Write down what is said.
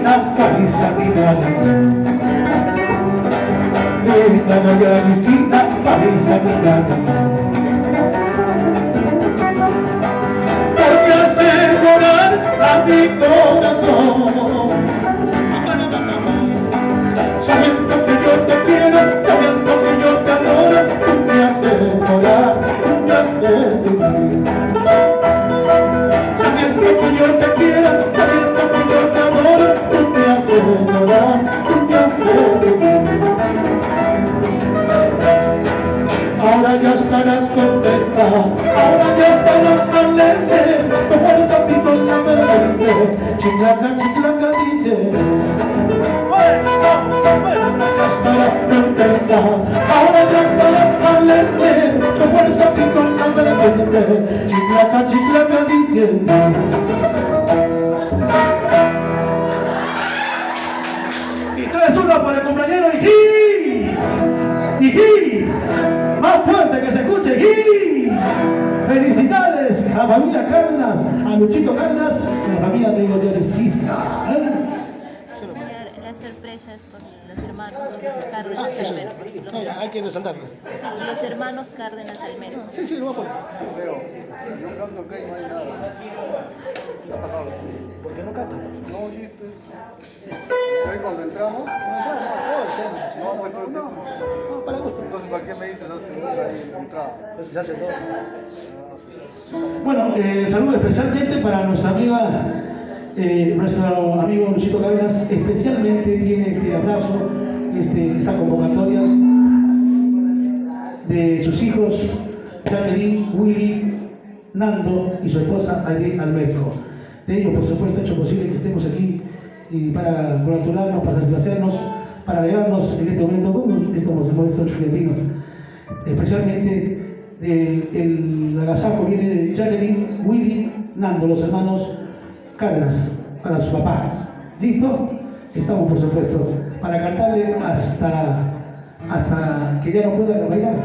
distinta, camisa mirada. Una mañana distinta, camisa mirada. Porque hacer llorar a mi corazón. Sabiendo que yo te quiero, sabiendo que yo te adoro, tú me haces llorar, tú me haces sufrir. Sabiendo que yo te quiero, sabiendo que yo te adoro, tú me haces llorar, tú me haces sufrir. Ahora ya estarás contenta, ahora ya estarás alegre, como los amigos la verde, chinglaca, chinglaca dice. Ya estarás contenta, ahora ya estarás alegre, como los amigos la verde, chinglaca, chinglaca dice. Y 3-1 para el compañero Ijí. Ijí. Más fuerte que se escuche. ¡Y! Felicidades a la familia Cárdenas, a Luchito Cárdenas y a la familia de Goyerista. Las sorpresas por los hermanos Cárdenas Almero. No, ya, hay que resaltarlo. Los hermanos Cárdenas Almero. Sí, sí, lo voy a poner. Pero yo canto que no hay nada. Está apagado. ¿Por qué no canta? No, sí, hoy cuando entramos, no vamos todo el tiempo. No, para gusto. Entonces, ¿para qué me dices hace una entrada? Pues se hace todo. Bueno, saludo especialmente para nuestra amiga, nuestro amigo Luchito Cárdenas, especialmente tiene este abrazo, esta convocatoria de sus hijos, Jacqueline, Willy, Nando y su esposa Aide Alberto. De ellos, por supuesto, ha hecho posible que estemos aquí y para congratularnos, para desplacernos, para alegrarnos en este momento con estos modestos chuletinos. Especialmente el agasajo viene de Jacqueline, Willy, Nando, los hermanos Cárdenas, para su papá. ¿Listo? Estamos, por supuesto, para cantarle hasta que ya no pueda bailar.